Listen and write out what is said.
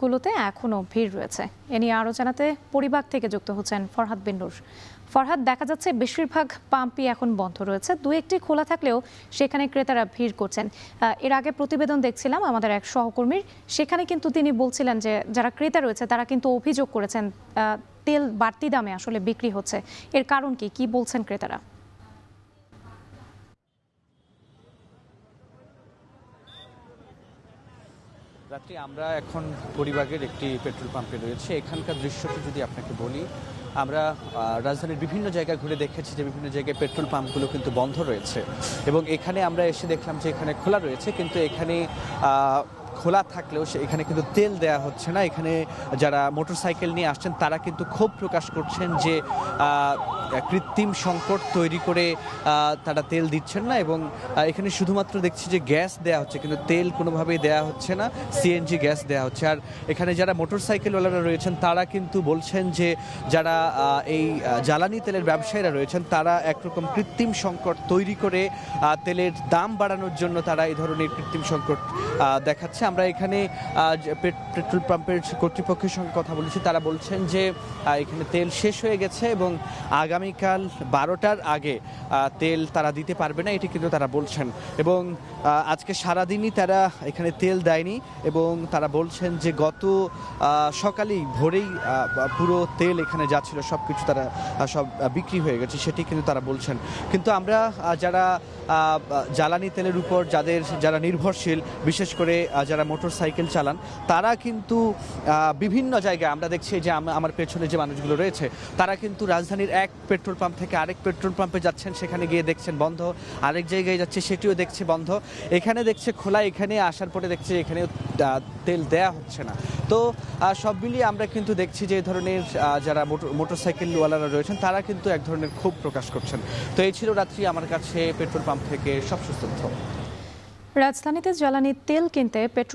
পাম্পগুলোতে এখনও ভিড় রয়েছে। এ নিয়ে আরও জানাতে পরিবার থেকে যুক্ত হচ্ছেন ফরহাদ বিন নূর। ফরহাদ, দেখা যাচ্ছে বেশিরভাগ পাম্পই এখন বন্ধ রয়েছে, দু একটি খোলা থাকলেও সেখানে ক্রেতারা ভিড় করছেন। এর আগে প্রতিবেদন দেখছিলাম আমাদের এক সহকর্মীর, সেখানে কিন্তু তিনি বলছিলেন যে যারা ক্রেতা রয়েছে তারা কিন্তু অভিযোগ করেছেন তেল বাড়তি দামে আসলে বিক্রি হচ্ছে। এর কারণ কি বলছেন ক্রেতারা? রাত্রি আমরা এখন পরিবাগের একটি পেট্রোল পাম্পে রয়েছে। এখানকার দৃশ্যটি যদি আপনাকে বলি, আমরা রাজধানীর বিভিন্ন জায়গায় ঘুরে দেখেছি যে বিভিন্ন জায়গায় পেট্রোল পাম্পগুলো কিন্তু বন্ধ রয়েছে এবং এখানে আমরা এসে দেখলাম যে এখানে খোলা রয়েছে, কিন্তু এখানে খোলা থাকলেও এখানে কিন্তু তেল দেয়া হচ্ছে না। এখানে যারা মোটরসাইকেল নিয়ে আসছেন তারা কিন্তু ক্ষোভ প্রকাশ করছেন যে কৃত্রিম সংকট তৈরি করে তারা তেল দিচ্ছেন না এবং এখানে শুধুমাত্র দেখছি যে গ্যাস দেয়া হচ্ছে, কিন্তু তেল কোনোভাবেই দেয়া হচ্ছে না, সিএনজি গ্যাস দেয়া হচ্ছে। আর এখানে যারা মোটরসাইকেলওয়ালারা রয়েছেন তারা কিন্তু বলছেন যে যারা এই জ্বালানি তেলের ব্যবসায়ীরা রয়েছেন তারা একরকম কৃত্রিম সংকট তৈরি করে তেলের দাম বাড়ানোর জন্য তারা এই ধরনের কৃত্রিম সংকট দেখাচ্ছে। আমরা এখানে পেট্রোল পাম্পের কর্তৃপক্ষের সঙ্গে কথা বলেছি, তারা বলছেন যে এখানে তেল শেষ হয়ে গেছে এবং আগামীকাল 12টার আগে তেল তারা দিতে পারবে না, এটি কিন্তু তারা বলছেন। এবং আজকে সারাদিনই তারা এখানে তেল দেয়নি এবং তারা বলছেন যে গত সকালেই ভোরেই পুরো তেল এখানে যাচ্ছিল সব কিছু তারা সব বিক্রি হয়ে গেছে, সেটি কিন্তু তারা বলছেন। কিন্তু আমরা যারা জ্বালানি তেলের উপর যারা নির্ভরশীল, বিশেষ করে যারা মোটর সাইকেল চালান, তারা কিন্তু বিভিন্ন জায়গায় আমরা দেখছি যে আমার পেছনে যে মানুষগুলো রয়েছে তারা কিন্তু রাজধানীর এক পেট্রোল পাম্প থেকে আরেক পেট্রোল পাম্পে যাচ্ছেন, সেখানে গিয়ে দেখছেন বন্ধ, আরেক জায়গায় যাচ্ছে সেটিও দেখছে বন্ধ, এখানে দেখছে খোলা, এখানে আসার পরে দেখছে এখানেও তেল দেয়া হচ্ছে না। তো সব মিলিয়ে আমরা কিন্তু দেখছি যে এই ধরনের যারা মোটরসাইকেলওয়ালারা রয়েছেন তারা কিন্তু এক ধরনের ক্ষোভ প্রকাশ করছেন। তো এই ছিল রাত্রি আমার কাছে পেট্রোল পাম্প থেকে সবশেষ তথ্য। রাজধানীতে জ্বালানি তেল কিনতে পেট্রোল